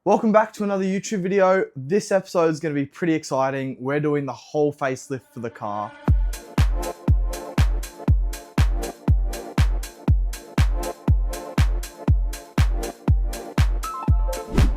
Welcome back to another YouTube video. This episode is going to be pretty exciting. We're doing the whole facelift for the car.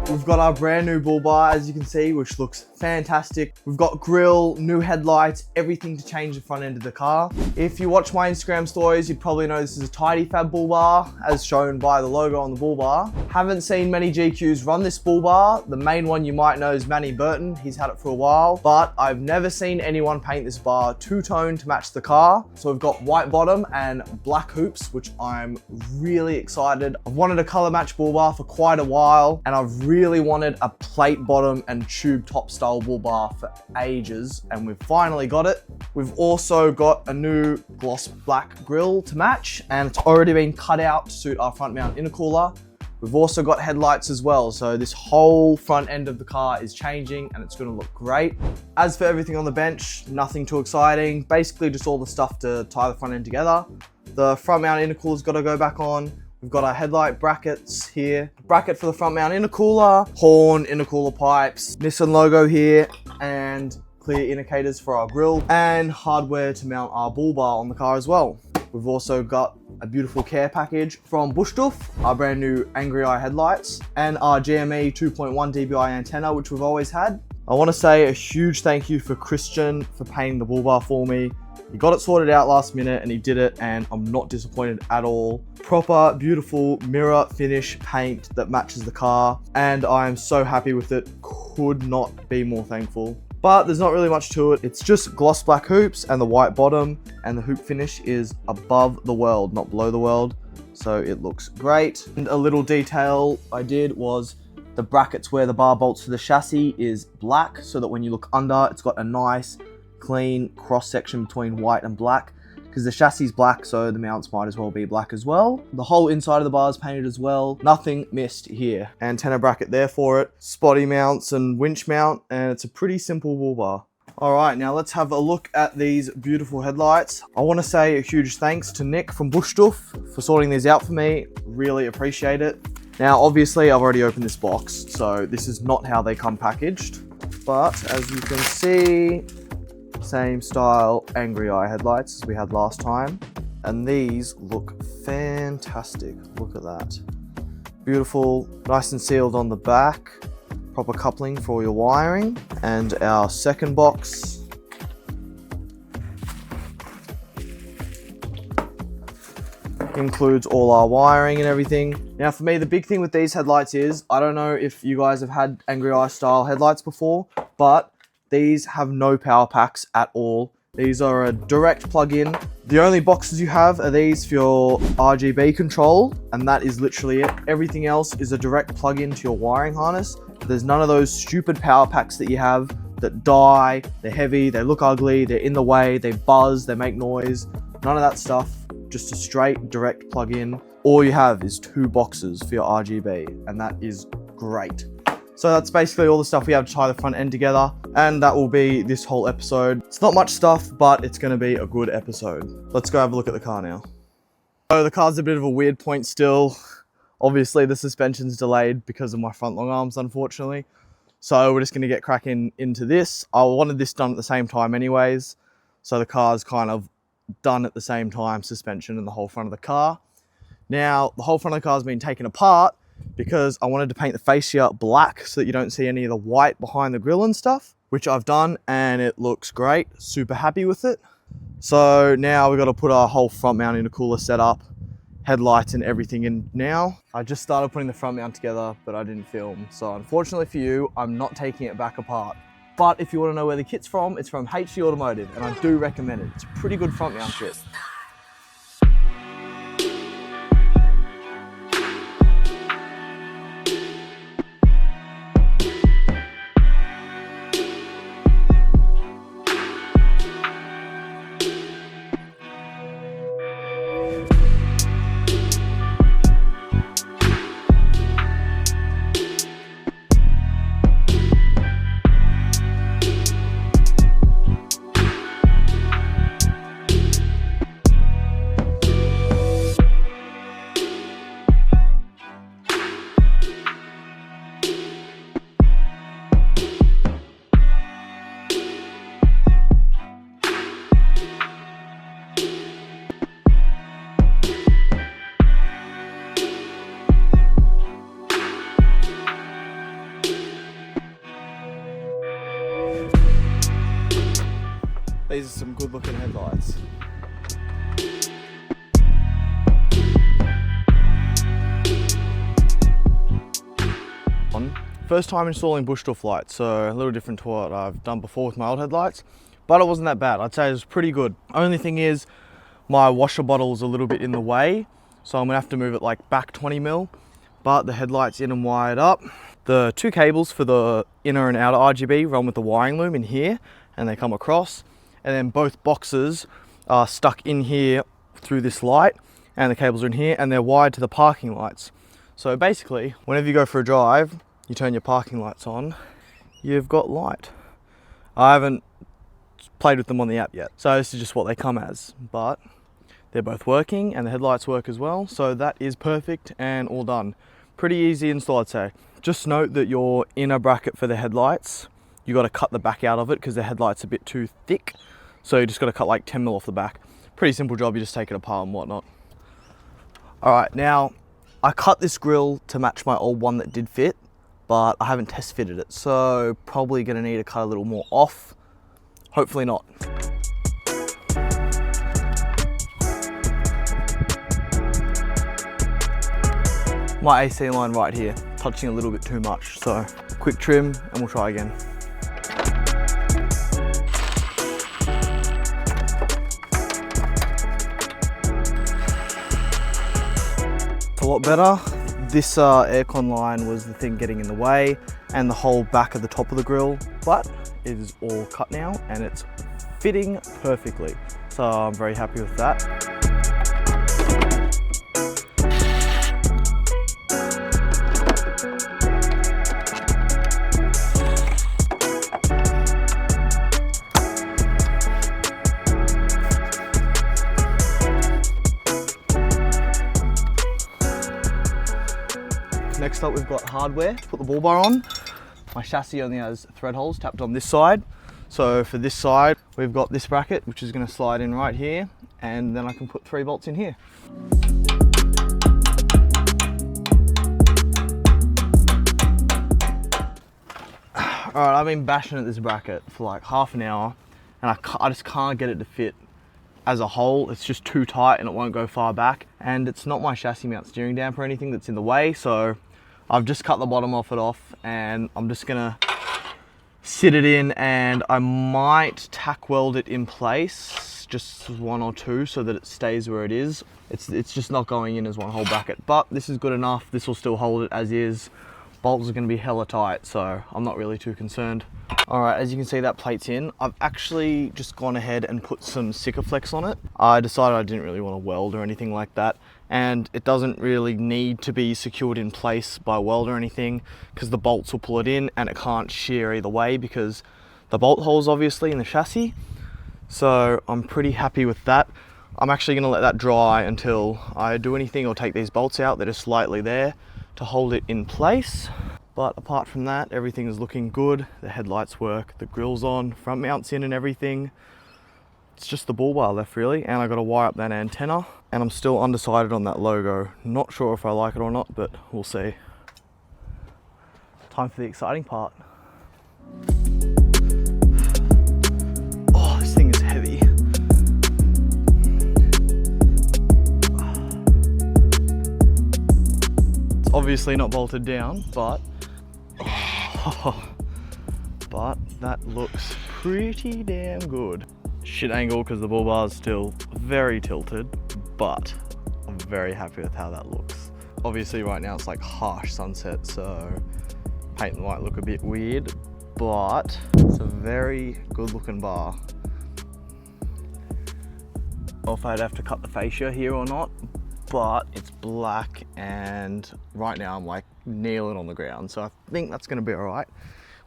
We've got our brand new Bullbar, as you can see, which looks fantastic. We've got grille, new headlights, everything to change the front end of the car. If you watch my Instagram stories, you'd probably know this is a Tidyfab Bullbar, as shown by the logo on the Bullbar. Haven't seen many GQs run this Bullbar. The main one you might know is Manny Burton. He's had it for a while, but I've never seen anyone paint this bar two-tone to match the car. So we've got white bottom and black hoops, which I'm really excited. I've wanted a color match Bullbar for quite a while, and I've really wanted a plate bottom and tube top style Bullbar for ages, and we've finally got it. We've also got a new gloss black grille to match, and it's already been cut out to suit our front mount intercooler. We've also got headlights as well, so this whole front end of the car is changing and it's going to look great. As for everything on the bench, nothing too exciting, basically just all the stuff to tie the front end together. The front mount intercooler's got to go back on. We've got our headlight brackets here, bracket for the front mount intercooler, horn, intercooler pipes, Nissan logo here, and clear indicators for our grille, and hardware to mount our Bullbar on the car as well. We've also got a beautiful care package from Bushdoof, our brand new Angry Eye headlights, and our GME 2.1 dBi antenna, which we've always had. I want to say a huge thank you for Christian for painting the Bullbar for me. He got it sorted out last minute and he did it, and I'm not disappointed at all. Proper, beautiful mirror finish paint that matches the car, and I am so happy with it. Could not be more thankful. But there's not really much to it. It's just gloss black hoops and the white bottom, and the hoop finish is above the weld, not below the weld. So it looks great. And a little detail I did was the brackets where the bar bolts to the chassis is black, so that when you look under, it's got a nice clean cross section between white and black, because the chassis is black, so the mounts might as well be black as well. The whole inside of the bar is painted as well. Nothing missed here. Antenna bracket there for it, spotty mounts and winch mount, and it's a pretty simple Bullbar. Alright, now let's have a look at these beautiful headlights. I want to say a huge thanks to Nick from Bushdoof for sorting these out for me. Really appreciate it. Now obviously I've already opened this box, so this is not how they come packaged, but as you can see, same style Angry Eye headlights as we had last time, and these look fantastic. Look at that, beautiful, nice and sealed on the back, proper coupling for all your wiring. And our second box includes all our wiring and everything. Now for me, the big thing with these headlights is, I don't know if you guys have had Angry Eye style headlights before, but these have no power packs at all. These are a direct plug-in. The only boxes you have are these for your RGB control, and that is literally it. Everything else is a direct plug-in to your wiring harness. There's none of those stupid power packs that you have that die, they're heavy, they look ugly, they're in the way, they buzz, they make noise. None of that stuff, just a straight direct plug-in. All you have is two boxes for your RGB, and that is great. So that's basically all the stuff we have to tie the front end together, and that will be this whole episode. It's not much stuff, but it's going to be a good episode. Let's go have a look at the car now. So the car's a bit of a weird point still. Obviously the suspension's delayed because of my front long arms, unfortunately. So we're just going to get cracking into this. I wanted this done at the same time anyways, so the car's kind of done at the same time, suspension and the whole front of the car. Now the whole front of the car has been taken apart because I wanted to paint the fascia black so that you don't see any of the white behind the grille and stuff, which I've done, and it looks great. Super happy with it. So now we've got to put our whole front mount intercooler setup, headlights and everything in now. I just started putting the front mount together, but I didn't film. So unfortunately for you, I'm not taking it back apart. But if you want to know where the kit's from, it's from HC Automotive, and I do recommend it. It's a pretty good front mount kit. These are some good looking headlights. First time installing Bushdoof lights, so a little different to what I've done before with my old headlights, but it wasn't that bad. I'd say it was pretty good. Only thing is my washer bottle is a little bit in the way, so I'm gonna have to move it like back 20 mil, but the headlight's in and wired up. The two cables for the inner and outer RGB run with the wiring loom in here, and they come across, and then both boxes are stuck in here through this light, and the cables are in here, and they're wired to the parking lights. So basically, whenever you go for a drive, you turn your parking lights on, you've got light. I haven't played with them on the app yet, so this is just what they come as, but they're both working and the headlights work as well, so that is perfect and all done. Pretty easy install, I'd say. Just note that your inner bracket for the headlights, you got to cut the back out of it because the headlight's a bit too thick, so you just got to cut like 10 mil off the back. Pretty simple job, you just take it apart and whatnot. All right, now I cut this grill to match my old one that did fit, but I haven't test fitted it, so probably gonna need to cut a little more off. Hopefully not. My AC line right here, touching a little bit too much, so quick trim and we'll try again. It's a lot better. This aircon line was the thing getting in the way, and the whole back of the top of the grill, but it is all cut now and it's fitting perfectly. So I'm very happy with that. Next up, we've got hardware to put the Bullbar on. My chassis only has thread holes tapped on this side. So for this side, we've got this bracket, which is going to slide in right here, and then I can put 3 bolts in here. All right, I've been bashing at this bracket for like half an hour, and I just can't get it to fit as a whole. It's just too tight and it won't go far back. And it's not my chassis mount steering damper or anything that's in the way, so I've just cut the bottom of it off, and I'm just gonna sit it in, and I might tack weld it in place, just 1 or 2, so that it stays where it is. It's just not going in as one whole bracket, but this is good enough. This will still hold it as is. Bolts are gonna be hella tight, so I'm not really too concerned. All right, as you can see, that plate's in. I've actually just gone ahead and put some Sikaflex on it. I decided I didn't really want to weld or anything like that, and it doesn't really need to be secured in place by weld or anything, because the bolts will pull it in and it can't shear either way because the bolt hole's obviously in the chassis. So I'm pretty happy with that. I'm actually gonna let that dry until I do anything or take these bolts out. They're just slightly there to hold it in place. But apart from that, everything is looking good. The headlights work, the grill's on, front mount's in and everything. It's just the Bullbar left really, and I got to wire up that antenna, and I'm still undecided on that logo. Not sure if I like it or not, but we'll see. Time for the exciting part. Oh, this thing is heavy. It's obviously not bolted down, but that looks pretty damn good. Shit angle because the Bullbar is still very tilted, but I'm very happy with how that looks. Obviously right now it's like harsh sunset, so paint might look a bit weird, but it's a very good looking bar. Or if I'd have to cut the fascia here or not, but it's black, and right now I'm like kneeling on the ground, so I think that's going to be all right,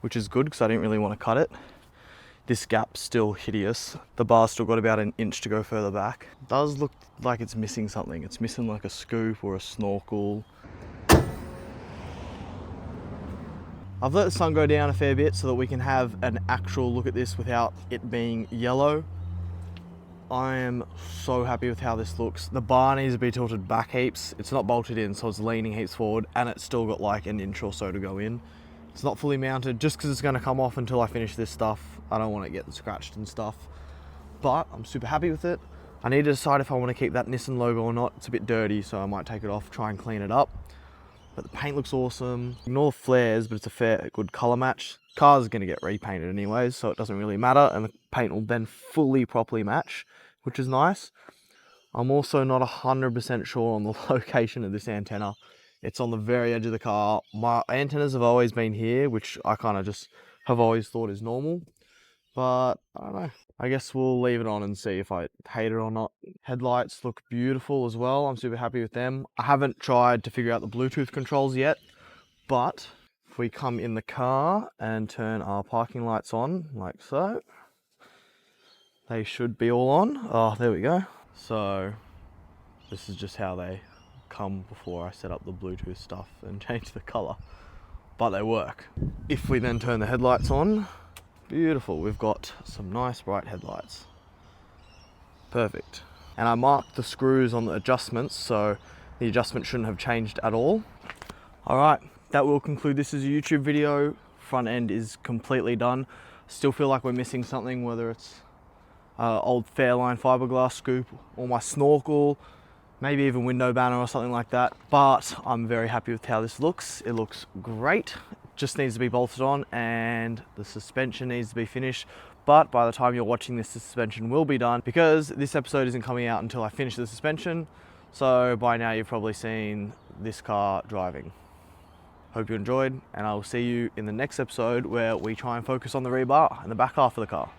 which is good because I didn't really want to cut it. This gap's still hideous. The bar's still got about 1 inch to go further back. It does look like it's missing something. It's missing like a scoop or a snorkel. I've let the sun go down a fair bit so that we can have an actual look at this without it being yellow. I am so happy with how this looks. The bar needs to be tilted back heaps. It's not bolted in, so it's leaning heaps forward, and it's still got like 1 inch or so to go in. It's not fully mounted just because it's going to come off until I finish this stuff. I don't want it getting scratched and stuff. but I'm super happy with it. I need to decide if I want to keep that Nissan logo or not. It's a bit dirty, so I might take it off, try and clean it up. But the paint looks awesome. Ignore the flares, but it's a fair, good color match. Car's gonna get repainted anyways, so it doesn't really matter, and the paint will then fully, properly match, which is nice. I'm also not 100% sure on the location of this antenna. It's on the very edge of the car. My antennas have always been here, which I kind of just have always thought is normal. But I don't know. I guess we'll leave it on and see if I hate it or not. Headlights look beautiful as well. I'm super happy with them. I haven't tried to figure out the Bluetooth controls yet, but if we come in the car and turn our parking lights on like so, they should be all on. Oh, there we go. So this is just how they come before I set up the Bluetooth stuff and change the color, but they work. If we then turn the headlights on, beautiful, we've got some nice bright headlights. Perfect. And I marked the screws on the adjustments, so the adjustment shouldn't have changed at all. All right, that will conclude this as a YouTube video. Front end is completely done. Still feel like we're missing something, whether it's old Fairline fiberglass scoop or my snorkel, maybe even window banner or something like that. But I'm very happy with how this looks. It looks great. Just needs to be bolted on, and the suspension needs to be finished. But by the time you're watching this, the suspension will be done, because this episode isn't coming out until I finish the suspension. So by now you've probably seen this car driving. Hope you enjoyed, and I will see you in the next episode where we try and focus on the rear bar and the back half of the car.